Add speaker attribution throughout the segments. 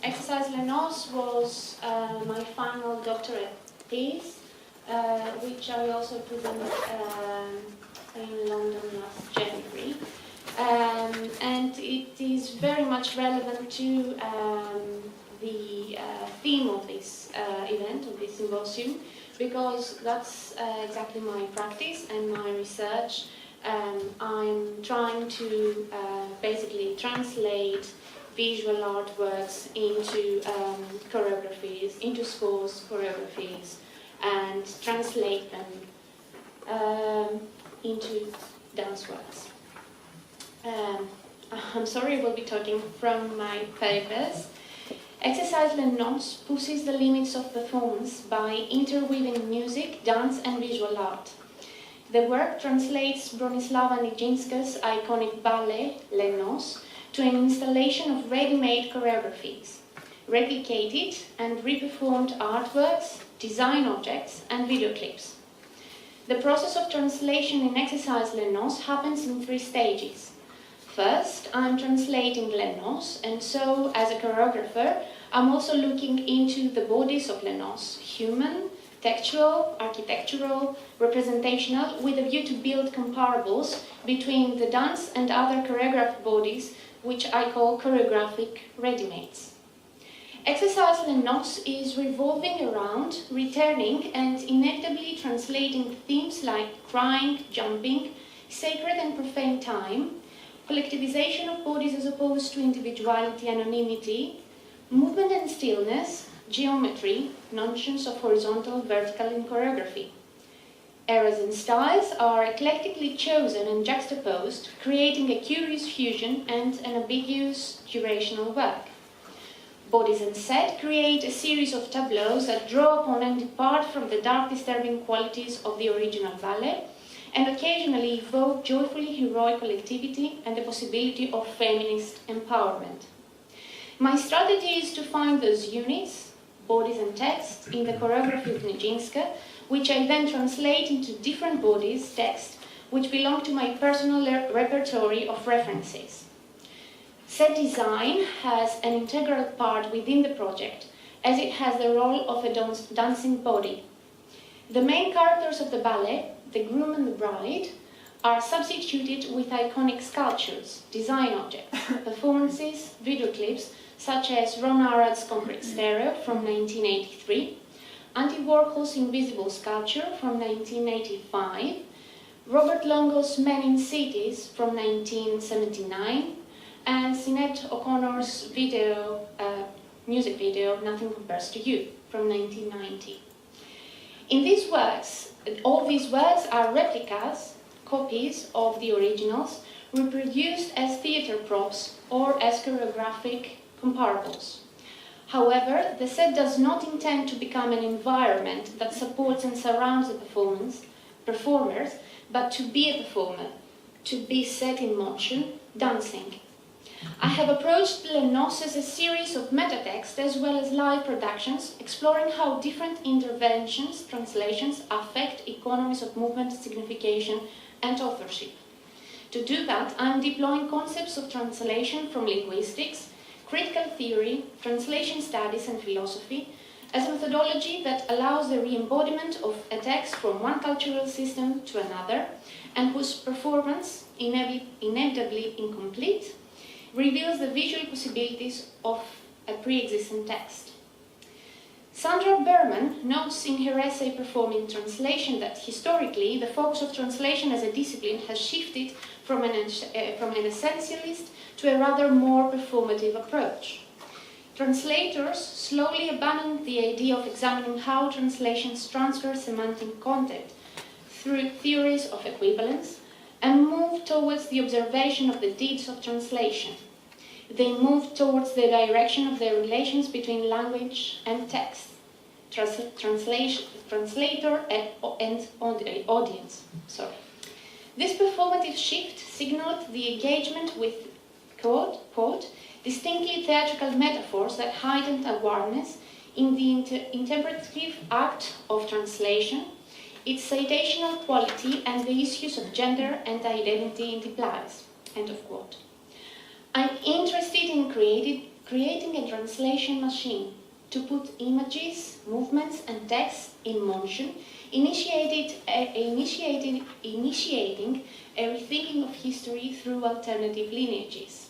Speaker 1: Exercise Les Noces was my final doctorate piece, which I also presented in London last January. And it is very much relevant to the theme of this event, of this symposium, because that's exactly my practice and my research. I'm trying to basically translate visual artworks into choreographies, into scores, choreographies, and translate them into dance works. I'm sorry, I will be talking from my papers. Exercise Les Noces pushes the limits of performance by interweaving music, dance, and visual art. The work translates Bronislava Nijinska's iconic ballet, Les Noces, to an installation of ready-made choreographies, replicated and reperformed artworks, design objects, and video clips. The process of translation in Exercise Les Noces happens in 3 stages. First, I'm translating Les Noces, and so, as a choreographer, I'm also looking into the bodies of Les Noces, human, textual, architectural, representational, with a view to build comparables between the dance and other choreographed bodies, which I call choreographic ready-mades. Exercise Les Noces is revolving around, returning, and inevitably translating themes like crying, jumping, sacred and profane time, collectivization of bodies as opposed to individuality, anonymity, movement and stillness, geometry, notions of horizontal, vertical in choreography. Eras and styles are eclectically chosen and juxtaposed, creating a curious fusion and an ambiguous durational work. Bodies and set create a series of tableaux that draw upon and depart from the dark, disturbing qualities of the original ballet, and occasionally evoke joyfully heroic collectivity and the possibility of feminist empowerment. My strategy is to find those units, bodies and text, in the choreography of Nijinska, which I then translate into different bodies, texts, which belong to my personal repertory of references. Set design has an integral part within the project, as it has the role of a dancing body. The main characters of the ballet, the groom and the bride, are substituted with iconic sculptures, design objects, performances, video clips, such as Ron Arrad's Concrete Stereo from 1983, Andy Warhol's Invisible Sculpture from 1985, Robert Longo's Men in Cities from 1979, and Sinead O'Connor's music video, Nothing Compares to You, from 1990. In these works, all these works are replicas, copies of the originals, reproduced as theatre props or as choreographic comparables. However, the set does not intend to become an environment that supports and surrounds the performers, but to be a performer, to be set in motion, dancing. I have approached Les Noces as a series of metatext as well as live productions, exploring how different interventions, translations, affect economies of movement, signification, and authorship. To do that, I'm deploying concepts of translation from linguistics, critical theory, translation studies, and philosophy as a methodology that allows the re-embodiment of a text from one cultural system to another, and whose performance, inevitably incomplete, reveals the visual possibilities of a pre-existing text. Sandra Berman notes in her essay Performing Translation that historically the focus of translation as a discipline has shifted from an essentialist to a rather more performative approach. Translators slowly abandoned the idea of examining how translations transfer semantic content through theories of equivalence and moved towards the observation of the deeds of translation. They moved towards the direction of the relations between language and text, translator and audience. This performative shift signaled the engagement with, quote, distinctly theatrical metaphors that heightened awareness in the interpretive act of translation, its citational quality, and the issues of gender and identity it implies, end of quote. I'm interested in creating a translation machine to put images, movements and text in motion, initiating a rethinking of history through alternative lineages.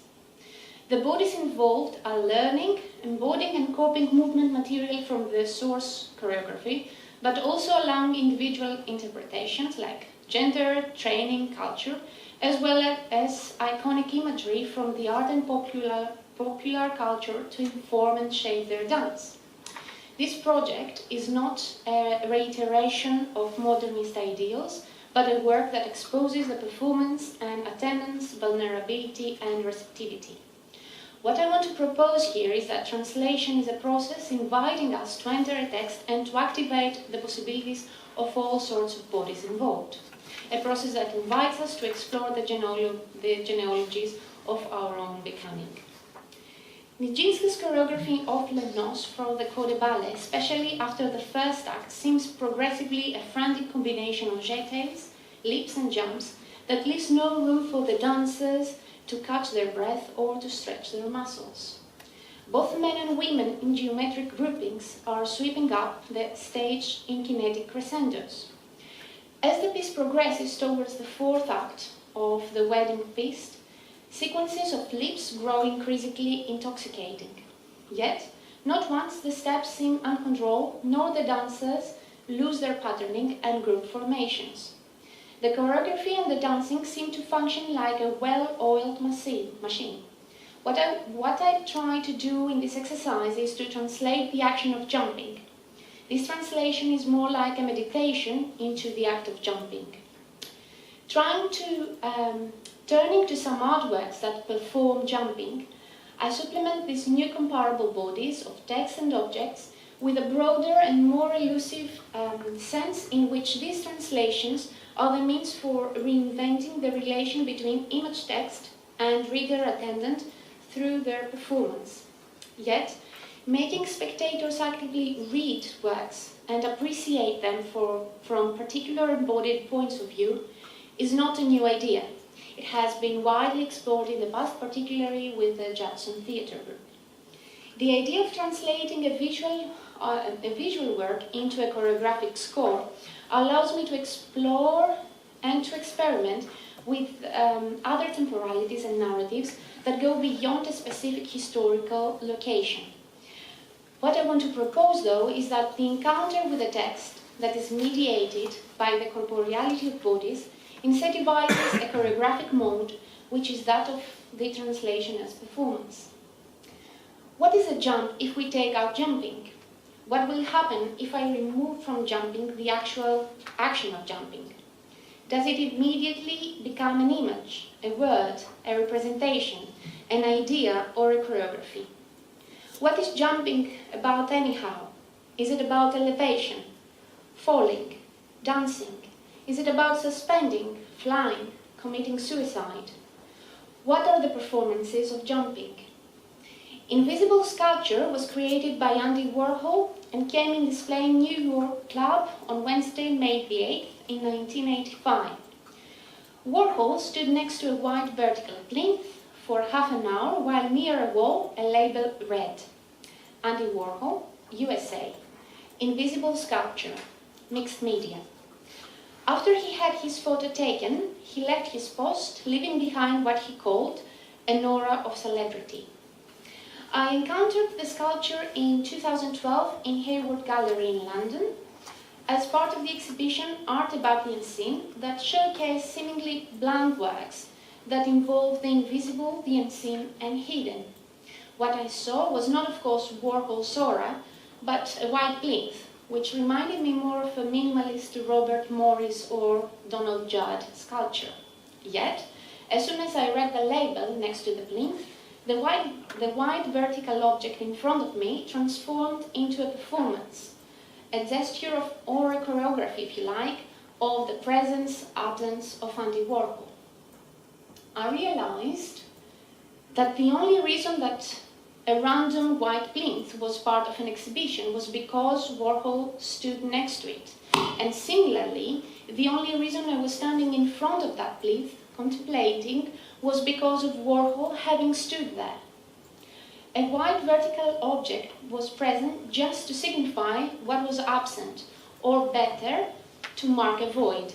Speaker 1: The bodies involved are learning, embodying and copying movement material from the source choreography, but also allowing individual interpretations like gender, training, culture, as well as iconic imagery from the art and popular culture to inform and shape their dance. This project is not a reiteration of modernist ideals, but a work that exposes the performance and attendance, vulnerability and receptivity. What I want to propose here is that translation is a process inviting us to enter a text and to activate the possibilities of all sorts of bodies involved. A process that invites us to explore the genealogies of our own becoming. Nijinska's choreography of Les Noces from the Cours de Ballet, especially after the first act, seems progressively a frantic combination of jetés, leaps and jumps that leaves no room for the dancers to catch their breath or to stretch their muscles. Both men and women in geometric groupings are sweeping up the stage in kinetic crescendos. As the piece progresses towards the fourth act of the wedding feast, sequences of leaps grow increasingly intoxicating. Yet, not once the steps seem uncontrolled, nor the dancers lose their patterning and group formations. The choreography and the dancing seem to function like a well-oiled machine. What I try to do in this exercise is to translate the action of jumping. This translation is more like a meditation into the act of jumping. Turning to some artworks that perform jumping, I supplement these new comparable bodies of text and objects with a broader and more elusive sense in which these translations are the means for reinventing the relation between image text and reader attendant through their performance. Yet, making spectators actively read works and appreciate them from particular embodied points of view is not a new idea. It has been widely explored in the past, particularly with the Jackson Theatre Group. The idea of translating a visual work into a choreographic score allows me to explore and to experiment with other temporalities and narratives that go beyond a specific historical location. What I want to propose, though, is that the encounter with a text that is mediated by the corporeality of bodies incentivizes a choreographic mode, which is that of the translation as performance. What is a jump if we take out jumping? What will happen if I remove from jumping the actual action of jumping? Does it immediately become an image, a word, a representation, an idea, or a choreography? What is jumping about anyhow? Is it about elevation, falling, dancing? Is it about suspending, flying, committing suicide? What are the performances of jumping? Invisible sculpture was created by Andy Warhol and came in display in New York Club on Wednesday, May the 8th in 1985. Warhol stood next to a white vertical plinth for half an hour while near a wall a label read, Andy Warhol, USA, Invisible Sculpture, Mixed Media. After he had his photo taken, he left his post, leaving behind what he called an aura of celebrity. I encountered the sculpture in 2012 in Hayward Gallery in London as part of the exhibition Art About the Unseen that showcased seemingly blank works that involve the invisible, the unseen and hidden. What I saw was not, of course, Warhol's aura, but a white plinth, which reminded me more of a minimalist Robert Morris or Donald Judd sculpture. Yet, as soon as I read the label next to the plinth, the white vertical object in front of me transformed into a performance, a gesture of, or a choreography, if you like, of the presence, absence of Andy Warhol. I realized that the only reason that a random white plinth was part of an exhibition was because Warhol stood next to it. And similarly, the only reason I was standing in front of that plinth, contemplating, was because of Warhol having stood there. A white vertical object was present just to signify what was absent, or better, to mark a void.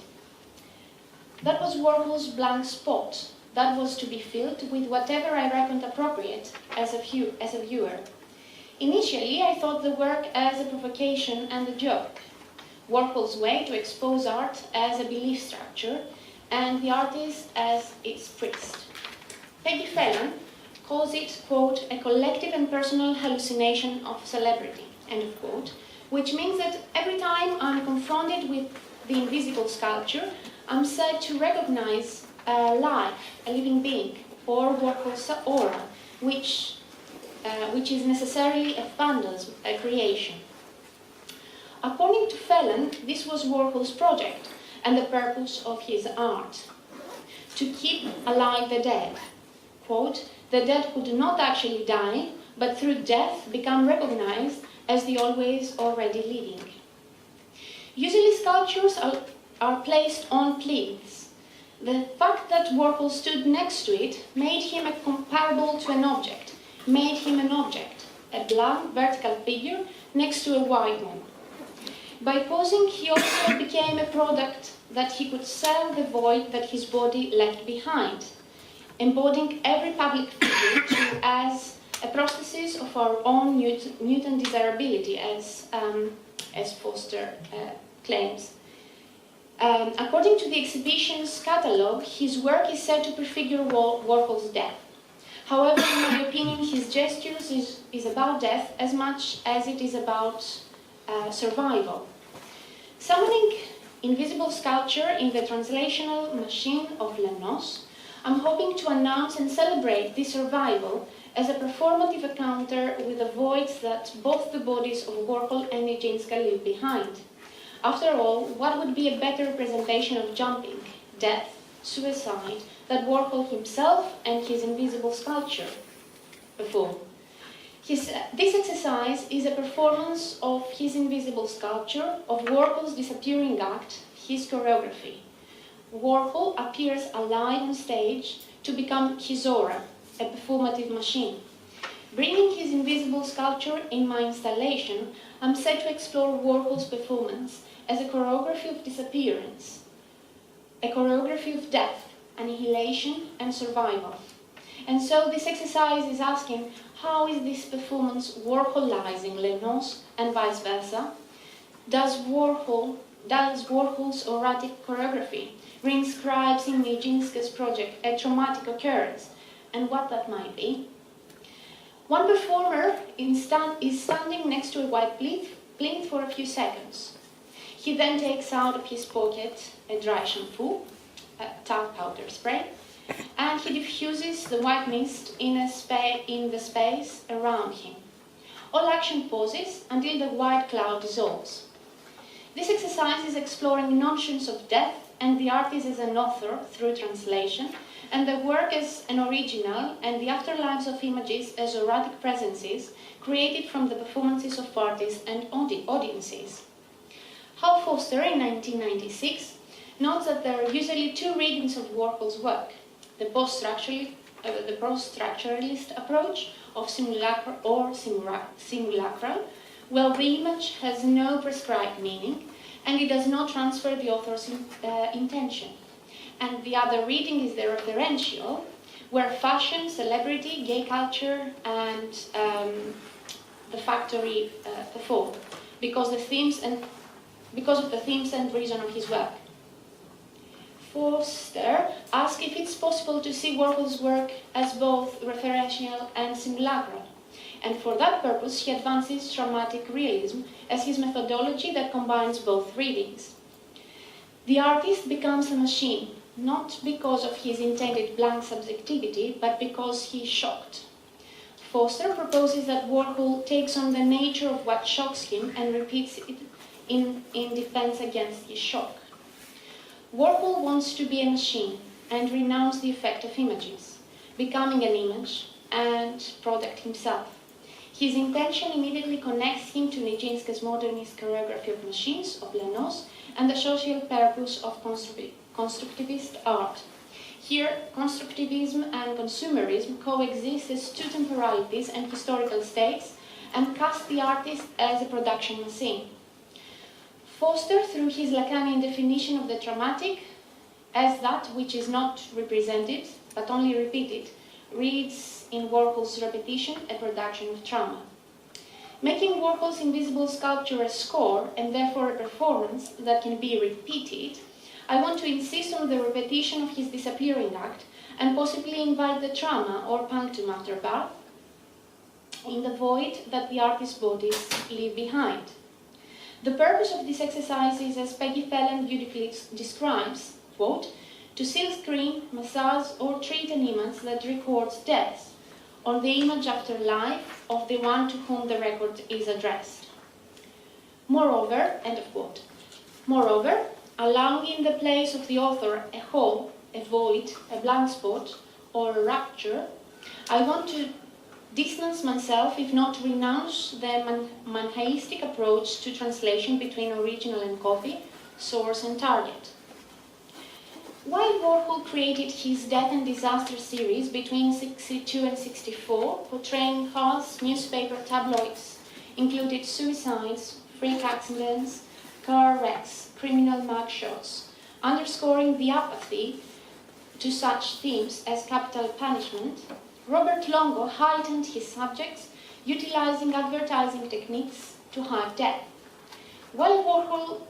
Speaker 1: That was Warhol's blank spot that was to be filled with whatever I reckoned appropriate as a viewer. Initially, I thought the work as a provocation and a joke, Warhol's way to expose art as a belief structure, and the artist as its priest. Peggy Phelan calls it, quote, a collective and personal hallucination of celebrity, end of quote, which means that every time I'm confronted with the invisible sculpture, I'm said to recognize a life, a living being, or Warhol's aura, which is necessarily a phantasm, a creation. According to Phelan, this was Warhol's project and the purpose of his art, to keep alive the dead. Quote, the dead who do not actually die, but through death become recognized as the always already living. Usually sculptures are placed on plinths. The fact that Warhol stood next to it made him comparable to an object, made him an object, a blank vertical figure next to a white one. By posing, he also became a product that he could sell the void that his body left behind, embodying every public figure as a prosthesis of our own Newton desirability, as Foster claims. According to the exhibition's catalogue, his work is said to prefigure Warhol's death. However, in my opinion, his gestures is about death as much as it is about survival. Summoning invisible sculpture in the translational machine of Les Noces, I'm hoping to announce and celebrate this survival as a performative encounter with the voids that both the bodies of Warhol and Nijinska leave behind. After all, what would be a better representation of jumping, death, suicide, than Warhol himself and his invisible sculpture perform? This exercise is a performance of his invisible sculpture, of Warhol's disappearing act, his choreography. Warhol appears alive on stage to become his aura, a performative machine. Bringing his invisible sculpture in my installation, I'm set to explore Warhol's performance as a choreography of disappearance, a choreography of death, annihilation, and survival. And so this exercise is asking, how is this performance Warholizing Les Noces and vice versa? Does Warhol's auratic choreography reinscribes in Nijinska's project a traumatic occurrence, and what that might be? One performer is standing next to a white plinth for a few seconds. He then takes out of his pocket a dry shampoo, a talc powder spray, and he diffuses the white mist in the space around him. All action pauses until the white cloud dissolves. This exercise is exploring notions of death and the artist as an author through translation, and the work as an original and the afterlives of images as erratic presences created from the performances of artists and audiences. Hal Foster, in 1996, notes that there are usually two readings of Warhol's work: the post-structuralist approach of simulacral or simulacral, where the image has no prescribed meaning and it does not transfer the author's intention. And the other reading is the referential, where fashion, celebrity, gay culture, and the factory perform, because of the themes and reason of his work. Foster asks if it's possible to see Warhol's work as both referential and simulacral, and for that purpose he advances dramatic realism as his methodology that combines both readings. The artist becomes a machine, not because of his intended blank subjectivity, but because he is shocked. Foster proposes that Warhol takes on the nature of what shocks him and repeats it in defense against his shock. Warhol wants to be a machine and renounce the effect of images, becoming an image and product himself. His intention immediately connects him to Nijinska's modernist choreography of machines, of Les Noces, and the social purpose of constructivist art. Here, constructivism and consumerism coexist as two temporalities and historical states and cast the artist as a production machine. Forster, through his Lacanian definition of the dramatic as that which is not represented, but only repeated, reads in Warhol's repetition a production of drama. Making Warhol's invisible sculpture a score, and therefore a performance that can be repeated, I want to insist on the repetition of his disappearing act and possibly invite the drama or punctum after bath in the void that the artist's bodies leave behind. The purpose of this exercise is, as Peggy Phelan beautifully describes, quote, to silk screen, massage, or treat an image that records death, or the image after life of the one to whom the record is addressed. Moreover, end of quote. Moreover, allowing in the place of the author a hole, a void, a blank spot, or a rupture, I want to distance myself, if not renounce, the Manchaistic approach to translation between original and copy, source and target. While Warhol created his Death and Disaster series between 62 and 64, portraying Hull's newspaper tabloids, included suicides, freak accidents, car wrecks, criminal mugshots, underscoring the apathy to such themes as capital punishment, Robert Longo heightened his subjects, utilizing advertising techniques to hide death. While Warhol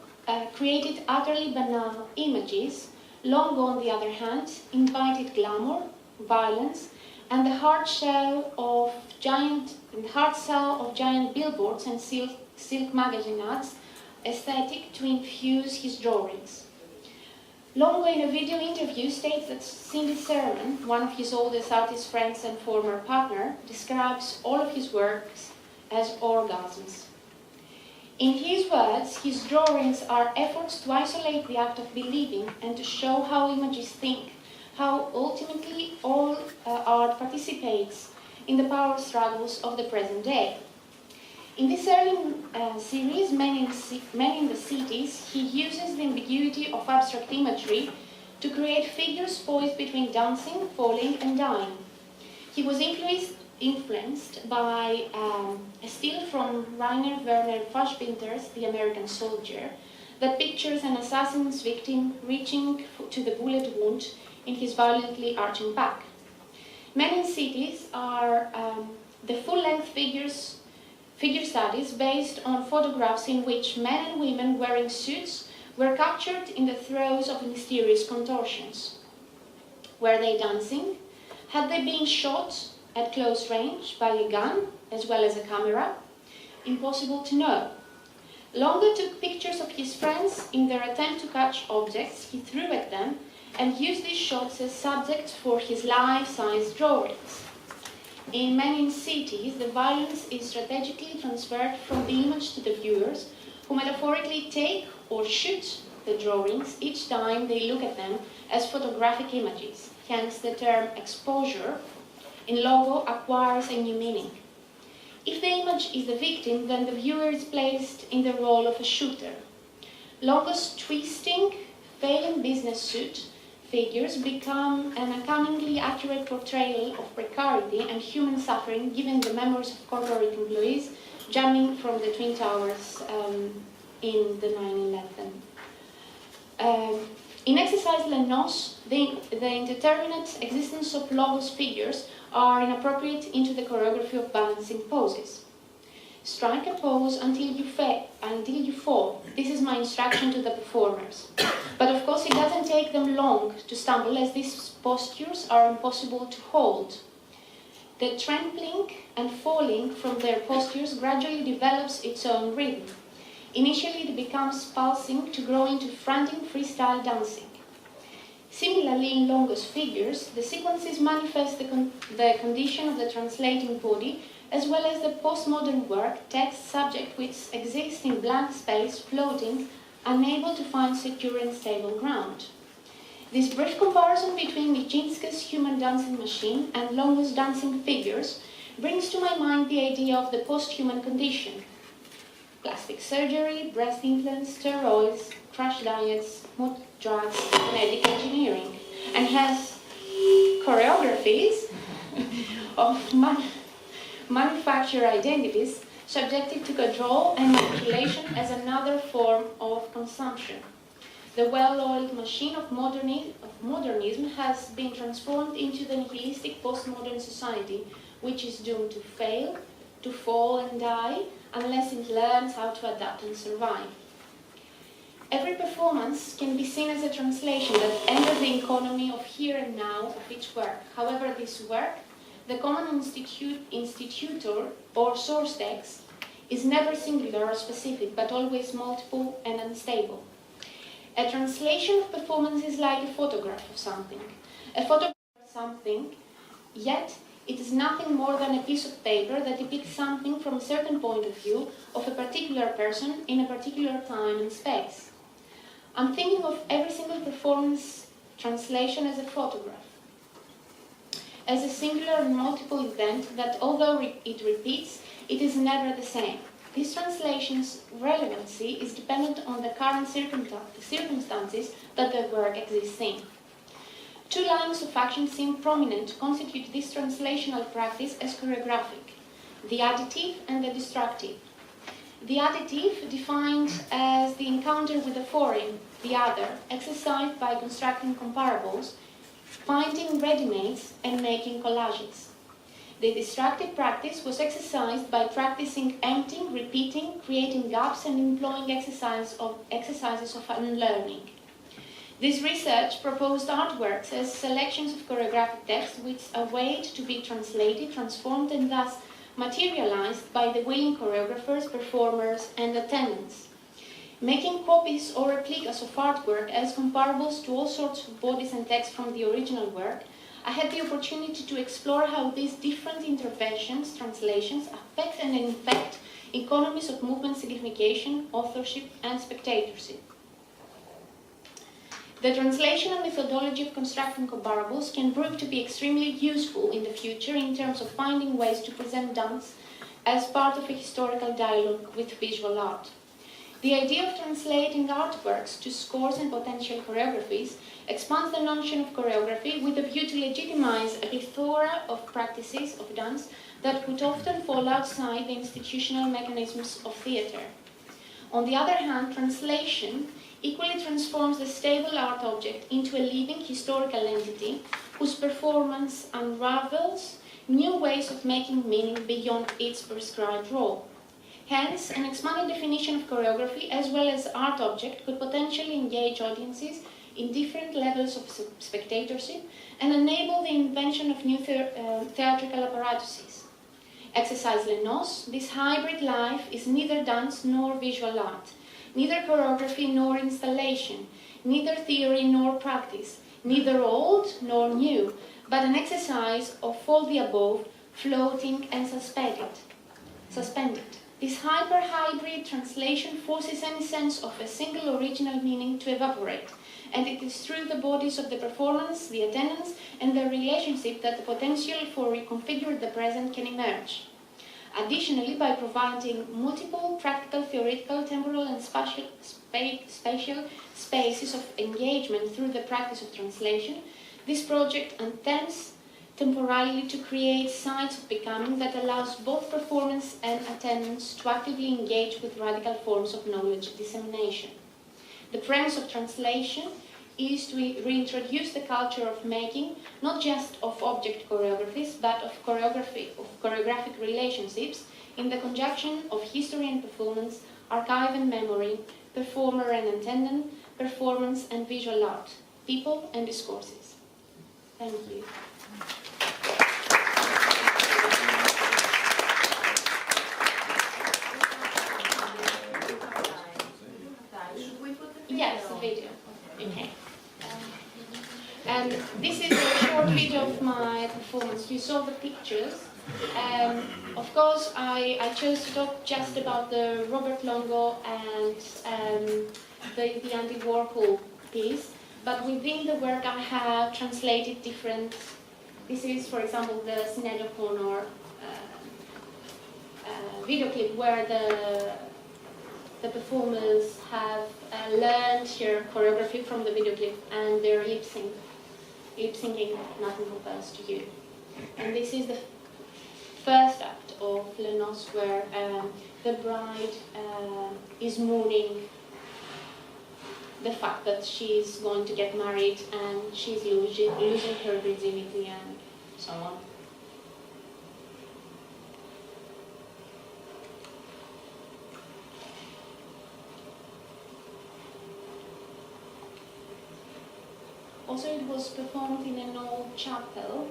Speaker 1: created utterly banal images, Longo, on the other hand, invited glamour, violence, and the hard sell of giant billboards and silk magazine ads aesthetic to infuse his drawings. Longo, in a video interview, states that Cindy Sermon, one of his oldest artist friends and former partner, describes all of his works as orgasms. In his words, his drawings are efforts to isolate the act of believing and to show how images think, how ultimately all art participates in the power struggles of the present day. In this early series, Men in the Cities, he uses the ambiguity of abstract imagery to create figures poised between dancing, falling, and dying. He was influenced by a still from Rainer Werner Fassbinder's The American Soldier that pictures an assassin's victim reaching to the bullet wound in his violently arching back. Men in Cities are the full-length figure studies based on photographs in which men and women wearing suits were captured in the throes of mysterious contortions. Were they dancing? Had they been shot at close range by a gun as well as a camera? Impossible to know. Longo took pictures of his friends in their attempt to catch objects he threw at them and used these shots as subjects for his life-size drawings. In Men in Cities, the violence is strategically transferred from the image to the viewers, who metaphorically take or shoot the drawings each time they look at them as photographic images. Hence, the term exposure in Longo acquires a new meaning. If the image is the victim, then the viewer is placed in the role of a shooter. Longo's twisting, failing business suit figures become an uncannily accurate portrayal of precarity and human suffering, given the memories of corporate employees jumping from the Twin Towers in the 9/11. In exercise Les Noces, the indeterminate existence of Longo's figures are inappropriate into the choreography of balancing poses. Strike a pose until you fall. This is my instruction to the performers. But of course it doesn't take them long to stumble, as these postures are impossible to hold. The trampling and falling from their postures gradually develops its own rhythm. Initially it becomes pulsing to grow into frantic freestyle dancing. Similarly, in Longo's figures, the sequences manifest the condition of the translating body, as well as the postmodern work, text, subject, which exists in blank space, floating, unable to find secure and stable ground. This brief comparison between Nijinska's human dancing machine and Longo's dancing figures brings to my mind the idea of the post-human condition. Plastic surgery, breast implants, steroids, crash diets, mood drugs, genetic engineering, and has choreographies of manufactured identities subjected to control and manipulation as another form of consumption. The well-oiled machine of modernism has been transformed into the nihilistic postmodern society, which is doomed to fail, to fall and die, unless it learns how to adapt and survive. Every performance can be seen as a translation that enters the economy of here and now of each work. However, this work, the common institutor or source text, is never singular or specific, but always multiple and unstable. A translation of performance is like a photograph of something. A photograph of something, yet it is nothing more than a piece of paper that depicts something from a certain point of view of a particular person in a particular time and space. I'm thinking of every single performance translation as a photograph, as a singular and multiple event that, although it repeats, it is never the same. This translation's relevancy is dependent on the current circumstances that the work exists in. Two lines of action seem prominent to constitute this translational practice as choreographic: the additive and the destructive. The additive, defined as the encounter with the foreign, the other, exercised by constructing comparables, finding ready-mades, and making collages. The destructive practice was exercised by practicing emptying, repeating, creating gaps, and employing exercises of unlearning. This research proposed artworks as selections of choreographic texts which await to be translated, transformed, and thus materialized by the willing choreographers, performers, and attendants. Making copies or replicas of artwork as comparables to all sorts of bodies and texts from the original work, I had the opportunity to explore how these different interventions, translations, affect and infect economies of movement signification, authorship, and spectatorship. The translational methodology of constructing comparables can prove to be extremely useful in the future in terms of finding ways to present dance as part of a historical dialogue with visual art. The idea of translating artworks to scores and potential choreographies expands the notion of choreography with a view to legitimize a plethora of practices of dance that could often fall outside the institutional mechanisms of theatre. On the other hand, translation equally transforms the stable art object into a living historical entity whose performance unravels new ways of making meaning beyond its prescribed role. Hence, an expanded definition of choreography as well as art object could potentially engage audiences in different levels of spectatorship and enable the invention of new theatrical apparatuses. Exercise Les Noces, this hybrid life is neither dance nor visual art, neither choreography nor installation, neither theory nor practice, neither old nor new, but an exercise of all the above, floating and suspended. This hyper-hybrid translation forces any sense of a single original meaning to evaporate, and it is through the bodies of the performance, the attendants, and their relationship that the potential for reconfigure the present can emerge. Additionally, by providing multiple practical, theoretical, temporal, and spatial spaces of engagement through the practice of translation, this project intends temporally to create sites of becoming that allows both performance and attendants to actively engage with radical forms of knowledge dissemination. The premise of translation is to reintroduce the culture of making, not just of object choreographies, but of choreographic relationships in the conjunction of history and performance, archive and memory, performer and attendant, performance and visual art, people and discourses. Thank you. Yes, a video. Okay. And this is a short video of my performance. You saw the pictures. Of course, I chose to talk just about the Robert Longo and the Andy Warhol piece, but within the work I have translated different. This is, for example, the Sinead O'Connor video clip where the performers have learned their choreography from the video clip and their lip sync. lip syncing Nothing Compares to You. And this is the first act of Les Noces, where the bride is mourning the fact that she's going to get married and she's losing her virginity and so on. Also, it was performed in an old chapel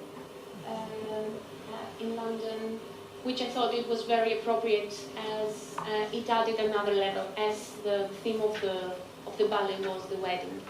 Speaker 1: in London, which I thought it was very appropriate, as it added another level, as the theme of the ballet was the wedding.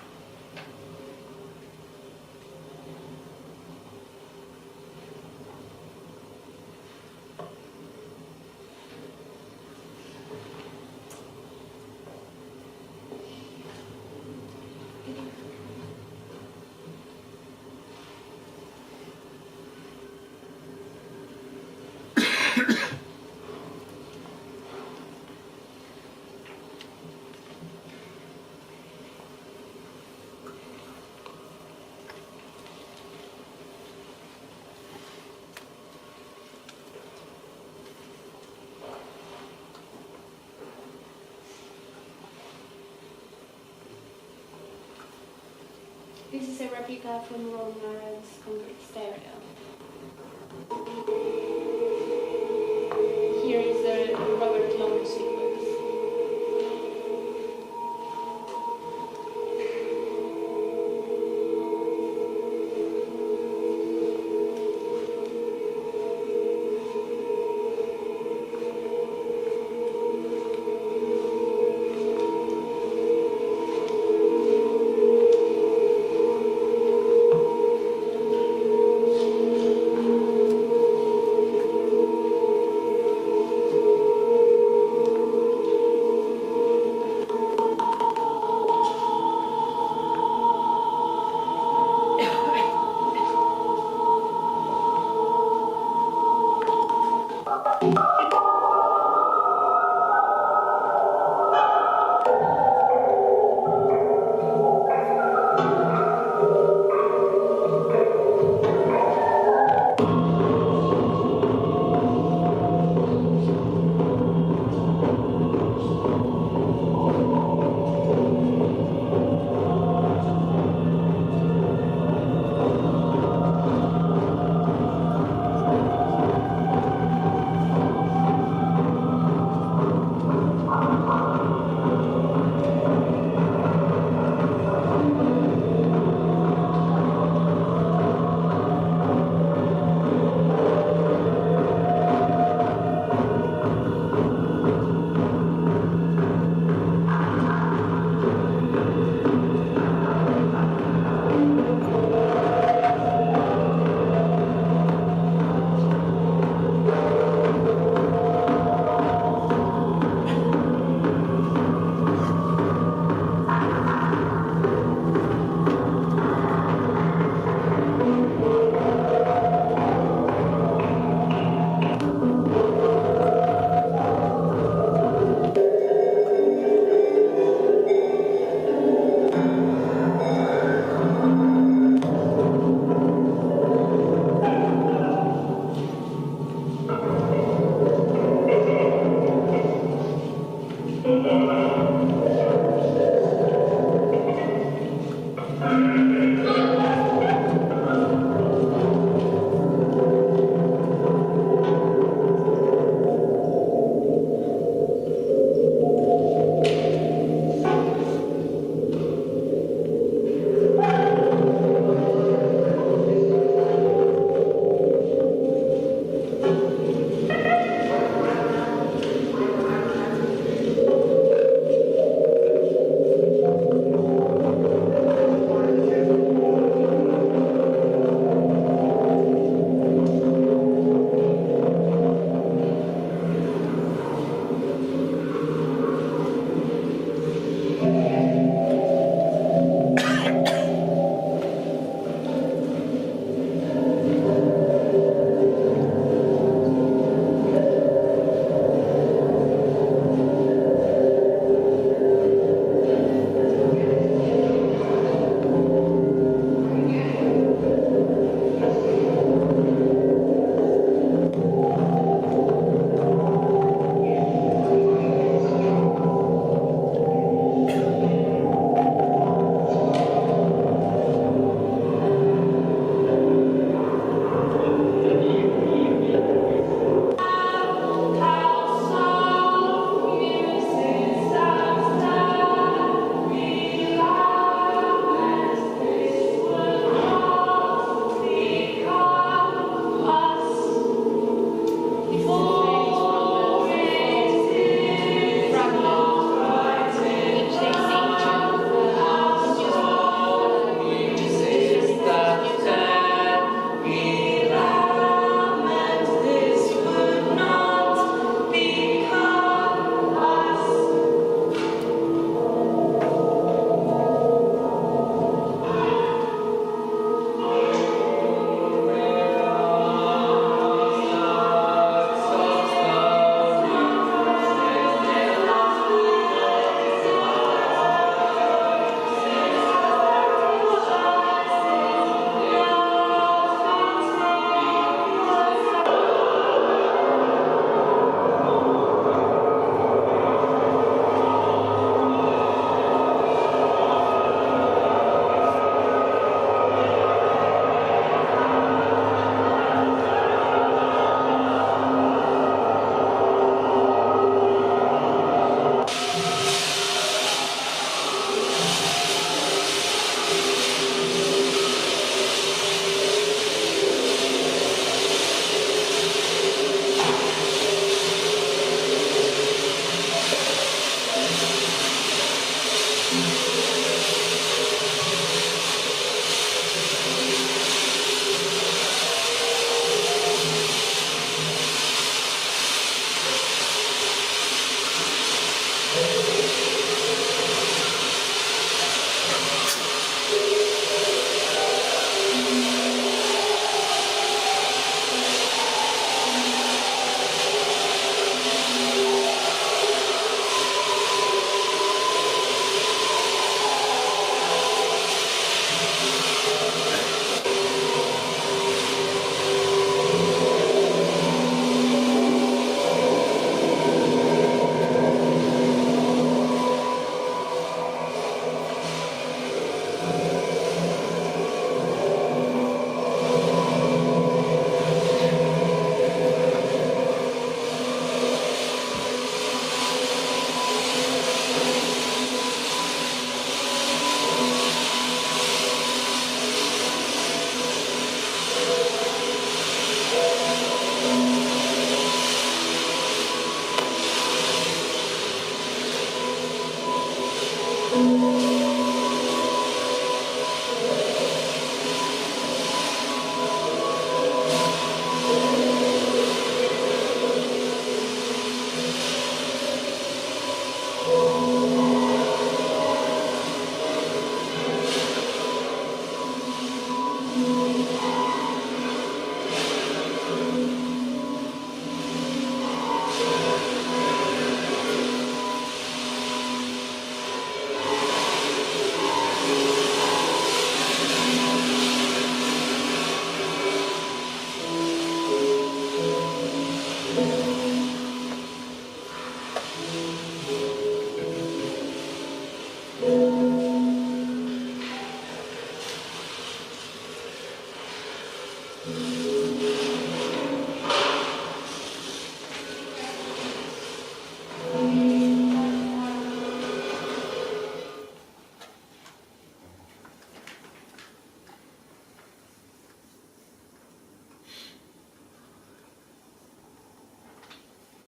Speaker 1: This is a replica from Romer's concrete stereo. Here is the Robert Long sequence.